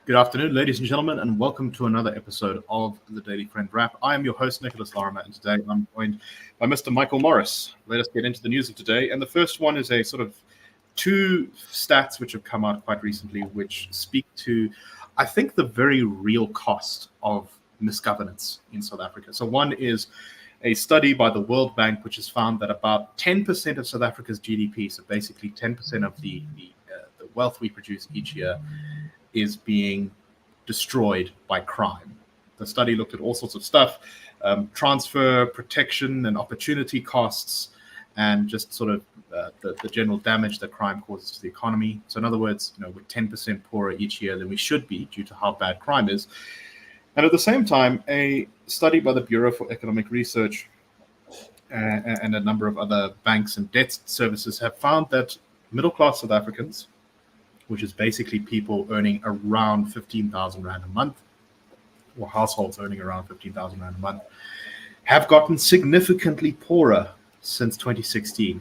Good afternoon, ladies and gentlemen, and welcome to another episode of the Daily Friend Wrap. I am your host, Nicholas Lorimer, and today I'm joined by Mr. Michael Morris. Let us get into the news of today. And the first one is a sort of two stats which have come out quite recently, which speak to, I think, the very real cost of misgovernance in South Africa. So one is a study by the World Bank, which has found that about 10% of South Africa's GDP, so basically 10% of the wealth we produce each year, is being destroyed by crime. The study looked at all sorts of stuff, transfer, protection, and opportunity costs, and just sort of the general damage that crime causes to the economy. So in other words, we're 10% poorer each year than we should be due to how bad crime is. And at the same time, a study by the Bureau for Economic Research and a number of other banks and debt services have found that middle-class South Africans, which is basically people earning around 15,000 Rand a month, or households earning around 15,000 Rand a month, have gotten significantly poorer since 2016.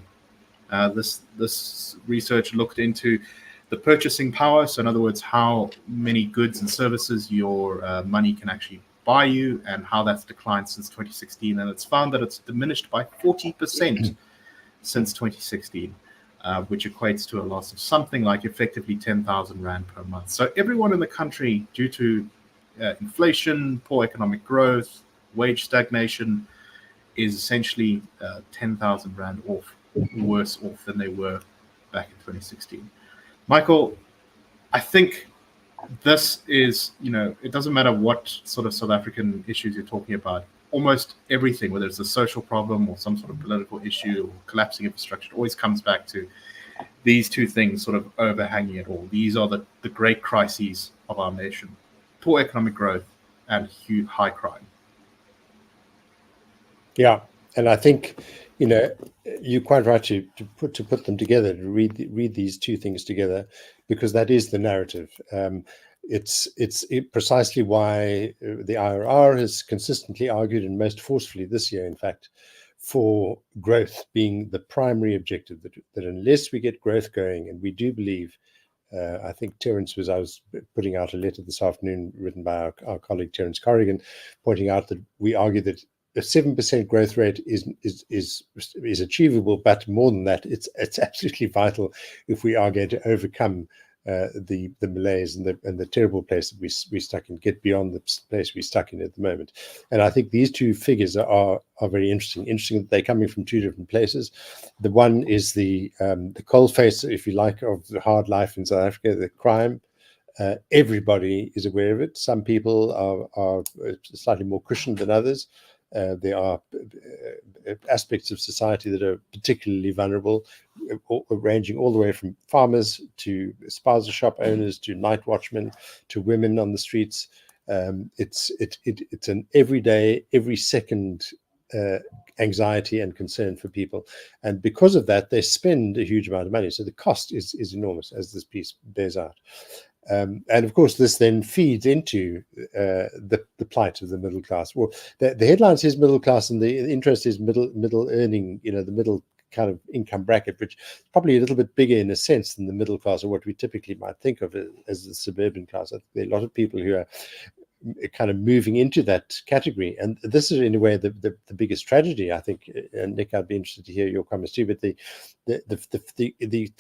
This research looked into the purchasing power, so in other words, how many goods and services your money can actually buy you, and how that's declined since 2016. And it's found that it's diminished by 40% since 2016. Which equates to a loss of something like effectively 10,000 Rand per month. So everyone in the country, due to inflation, poor economic growth, wage stagnation, is essentially 10,000 Rand worse off than they were back in 2016. Michael, I think this is, it doesn't matter what sort of South African issues you're talking about. Almost everything, whether it's a social problem or some sort of political issue or collapsing infrastructure, it always comes back to these two things sort of overhanging it all. These are the great crises of our nation: poor economic growth and high crime. Yeah, and I think you're quite right to put them together, to read these two things together, because that is the narrative. It's precisely why the IRR has consistently argued, and most forcefully this year, in fact, for growth being the primary objective, that unless we get growth going, and we do believe, I think I was putting out a letter this afternoon written by our colleague Terence Corrigan, pointing out that we argue that a 7% growth rate is achievable, but more than that, it's absolutely vital if we are going to overcome the malaise and the terrible place that we're stuck in, get beyond the place we're stuck in at the moment. And I think these two figures are very interesting. Interesting that they're coming from two different places. The one is the coalface, if you like, of the hard life in South Africa, the crime. Everybody is aware of it. Some people are slightly more cushioned than others. There are aspects of society that are particularly vulnerable, ranging all the way from farmers to spaza shop owners to night watchmen to women on the streets. It's an everyday, every second anxiety and concern for people, and because of that, they spend a huge amount of money. So the cost is enormous, as this piece bears out. And of course, this then feeds into the plight of the middle class. Well, the headline says middle class, and the interest is middle earning, the middle kind of income bracket, which is probably a little bit bigger in a sense than the middle class, or what we typically might think of as the suburban class. I think there are a lot of people who are kind of moving into that category, and this is in a way the biggest tragedy, I think. And Nick, I'd be interested to hear your comments too. But the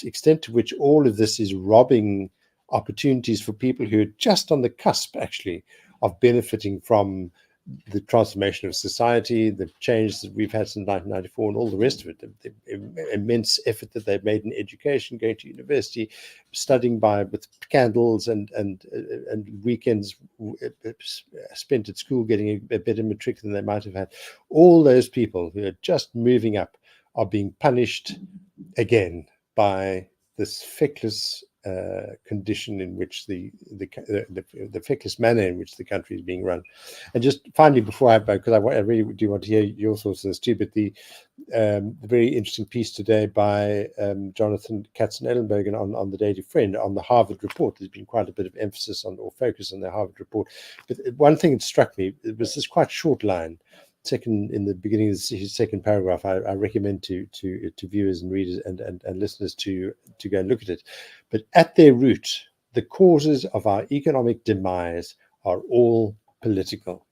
extent to which all of this is robbing opportunities for people who are just on the cusp, actually, of benefiting from the transformation of society, the change that we've had since 1994, and all the rest of it. The immense effort that they've made in education, going to university, studying with candles, and weekends spent at school getting a better matric than they might have had. All those people who are just moving up are being punished again by this feckless condition in which the feckless manner in which the country is being run. And just finally, before because I really do want to hear your thoughts on this too, but the very interesting piece today by Jonathan Katzenellenberger on the Daily Friend on the Harvard report. There's been quite a bit of emphasis on, or focus on, the Harvard report. But one thing that struck me, it was this quite short line, in the beginning of the second paragraph. I recommend to viewers and readers and listeners to go and look at it. But at their root, the causes of our economic demise are all political.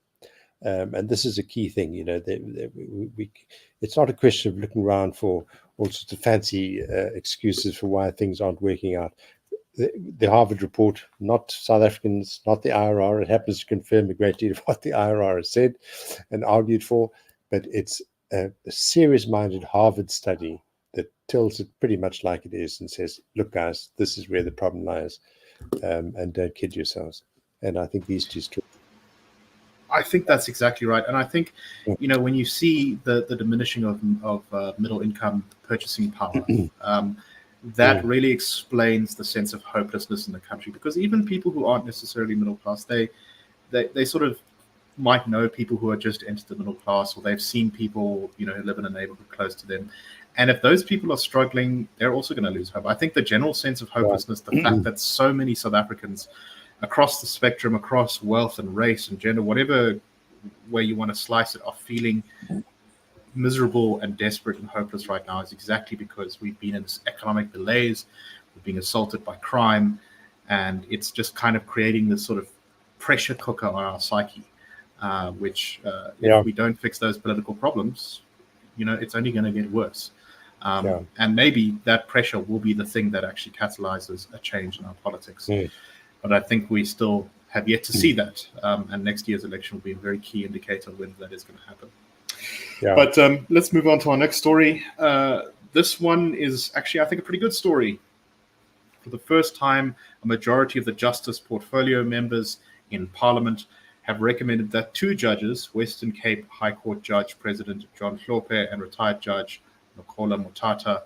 And this is a key thing, it's not a question of looking around for all sorts of fancy excuses for why things aren't working out. The Harvard report, not South Africans, not the IRR, it happens to confirm a great deal of what the IRR has said and argued for, but it's a serious-minded Harvard study that tells it pretty much like it is and says, look, guys, this is where the problem lies, and don't kid yourselves. And I think these two stories. I think that's exactly right. And I think, when you see the diminishing of middle income purchasing power, that really explains the sense of hopelessness in the country. Because even people who aren't necessarily middle class, they sort of might know people who are just entered the middle class, or they've seen people, live in a neighborhood close to them. And if those people are struggling, they're also going to lose hope. I think the general sense of hopelessness, the fact that so many South Africans across the spectrum, across wealth and race and gender, whatever way you want to slice it, are feeling miserable and desperate and hopeless right now is exactly because we've been in this economic malaise, we're being assaulted by crime, and it's just kind of creating this sort of pressure cooker on our psyche, which if we don't fix those political problems, it's only going to get worse. And maybe that pressure will be the thing that actually catalyzes a change in our politics. But I think we still have yet to see that. And next year's election will be a very key indicator of whether that is going to happen. But let's move on to our next story. This one is actually, I think, a pretty good story. For the first time, a majority of the Justice Portfolio members in Parliament have recommended that two judges, Western Cape High Court Judge President John Hlophe and retired Judge Nokola Motata,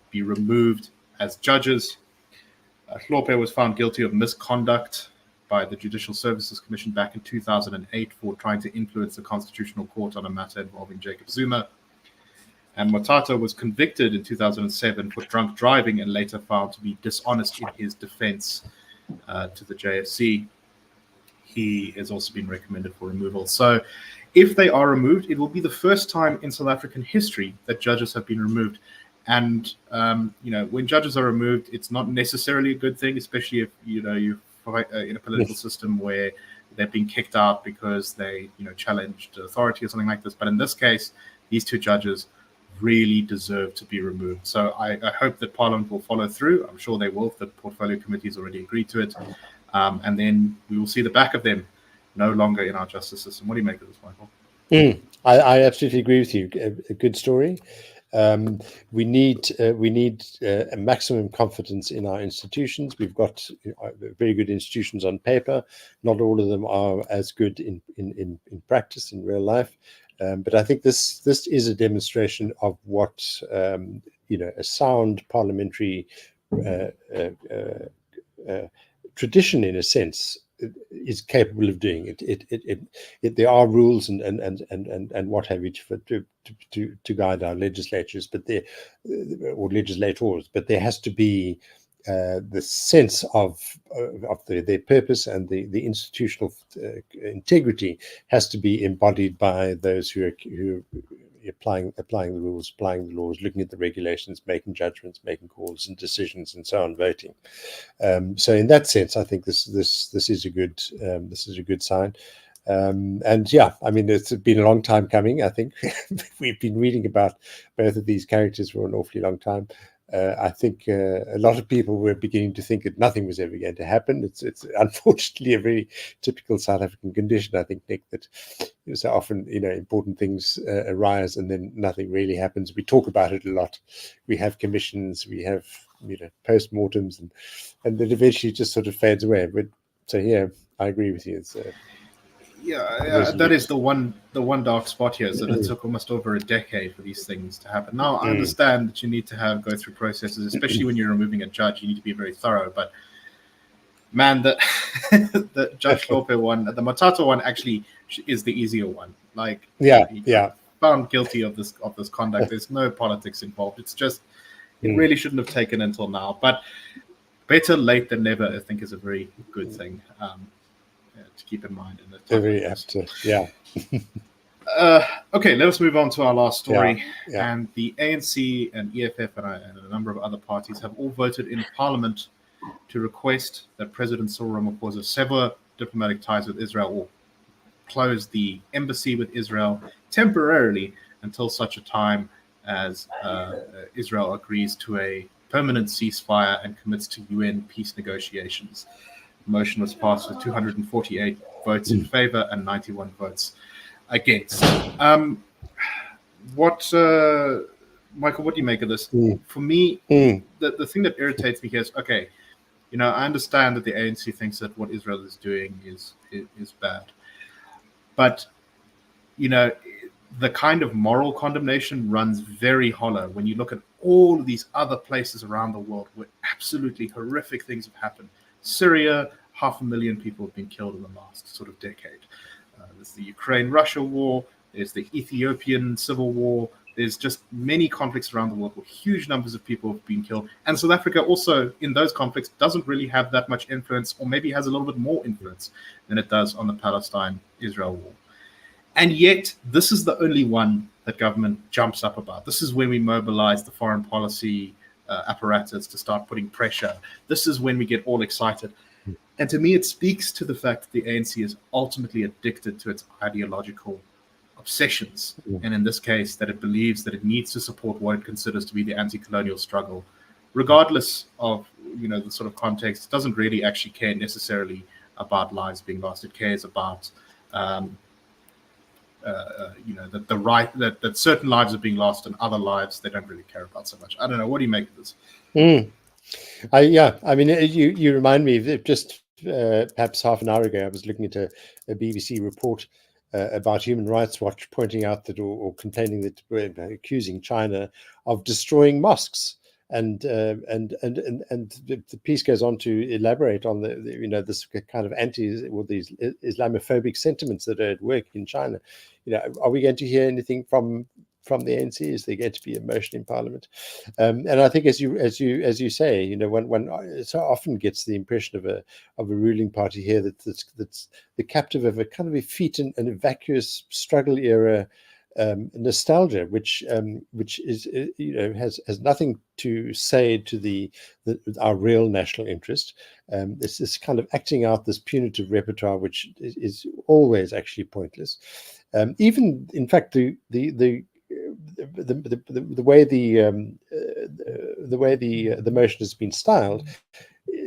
be removed as judges. Hlophe was found guilty of misconduct by the Judicial Services Commission back in 2008 for trying to influence the Constitutional Court on a matter involving Jacob Zuma. And Motata was convicted in 2007 for drunk driving and later found to be dishonest in his defense to the JSC. He has also been recommended for removal. So if they are removed, it will be the first time in South African history that judges have been removed. And, when judges are removed, it's not necessarily a good thing, especially if, you fight in a political system where they're being kicked out because they, challenged authority or something like this. But in this case, these two judges really deserve to be removed. So I hope that Parliament will follow through. I'm sure they will. The Portfolio Committee has already agreed to it. And then we will see the back of them no longer in our justice system. What do you make of this, Michael? I absolutely agree with you. A good story. We need a maximum confidence in our institutions. We've got very good institutions on paper. Not all of them are as good in practice, in real life. But I think this is a demonstration of what a sound parliamentary tradition, in a sense, is capable of doing. There are rules and what have you to guide our legislatures, or legislators, but there has to be the sense of their purpose, and the institutional integrity has to be embodied by those who are applying the rules, applying the laws, looking at the regulations, making judgments, making calls and decisions, and so on, voting. So in that sense, I think this is a good sign. And yeah, I mean, it's been a long time coming. I think we've been reading about both of these characters for an awfully long time. I think a lot of people were beginning to think that nothing was ever going to happen. It's unfortunately a very typical South African condition, I think, Nick, that so often, important things arise and then nothing really happens. We talk about it a lot. We have commissions, we have, post-mortems, and then eventually just sort of fades away. But so, yeah, I agree with you. It's that is the one dark spot here, is that it took almost over a decade for these things to happen. Now, I understand that you need to go through processes, especially when you're removing a judge. You need to be very thorough. But man, the Judge Hlophe one, the Motata one, actually is the easier one. Like, found guilty of this conduct. There's no politics involved. It's just it really shouldn't have taken until now. But better late than never, I think, is a very good thing. To keep in mind. Very apt to, yeah. Okay, let us move on to our last story. And the ANC and EFF and a number of other parties have all voted in Parliament to request that President Cyril Ramaphosa sever diplomatic ties with Israel or close the embassy with Israel temporarily until such a time as Israel agrees to a permanent ceasefire and commits to UN peace negotiations. The motion was passed with 248 votes in favor and 91 votes against. Michael, what do you make of this? For me, the thing that irritates me here is, okay, I understand that the ANC thinks that what Israel is doing is bad. But, the kind of moral condemnation runs very hollow when you look at all of these other places around the world where absolutely horrific things have happened. Syria, 500,000 people have been killed in the last sort of decade. There's the Ukraine-Russia war. There's the Ethiopian civil war. There's just many conflicts around the world where huge numbers of people have been killed. And South Africa also, in those conflicts, doesn't really have that much influence, or maybe has a little bit more influence than it does on the Palestine-Israel war. And yet, this is the only one that government jumps up about. This is when we mobilize the foreign policy apparatus to start putting pressure. This is when we get all excited. And to me, it speaks to the fact that the ANC is ultimately addicted to its ideological obsessions. And in this case, that it believes that it needs to support what it considers to be the anti-colonial struggle, regardless of, the sort of context. It doesn't really actually care necessarily about lives being lost. It cares about, the right that certain lives are being lost and other lives they don't really care about so much. I don't know. What do you make of this? You remind me of just perhaps half an hour ago, I was looking at a BBC report about Human Rights Watch pointing out that, or complaining that, accusing China of destroying mosques, and the piece goes on to elaborate on this kind of these Islamophobic sentiments that are at work in China. Are we going to hear anything from the ANC? Is there going to be a motion in Parliament? And I think, as you say, one so often gets the impression of a ruling party here that's the captive of a kind of effete and a vacuous struggle era nostalgia, which is has nothing to say to our real national interest. It's this kind of acting out this punitive repertoire, which is always actually pointless. Even in fact, the way the motion has been styled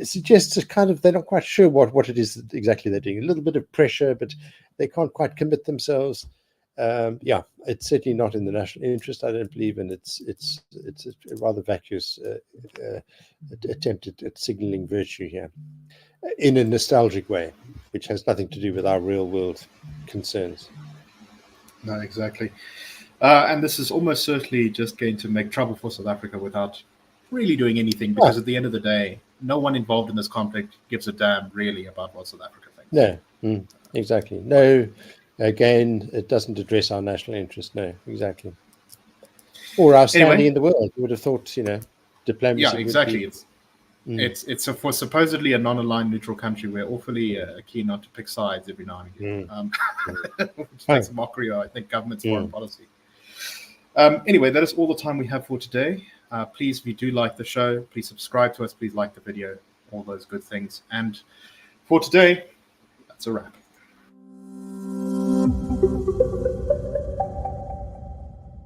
suggests a kind of, they're not quite sure what it is exactly they're doing. A little bit of pressure, but they can't quite commit themselves. It's certainly not in the national interest, I don't believe, and it's a rather vacuous attempt at signaling virtue here in a nostalgic way, which has nothing to do with our real world concerns. No, exactly. And this is almost certainly just going to make trouble for South Africa without really doing anything, because at the end of the day, no one involved in this conflict gives a damn really about what South Africa thinks. No, exactly. No, again, it doesn't address our national interest. No, exactly. Or our standing in the world. You would have thought, diplomacy. Yeah, exactly. It's for supposedly a non-aligned neutral country. We're awfully keen not to pick sides every now and again, which makes a mockery of, I think, government's foreign policy. Anyway, that is all the time we have for today. Please, if you do like the show, please subscribe to us. Please like the video, all those good things. And for today, that's a wrap.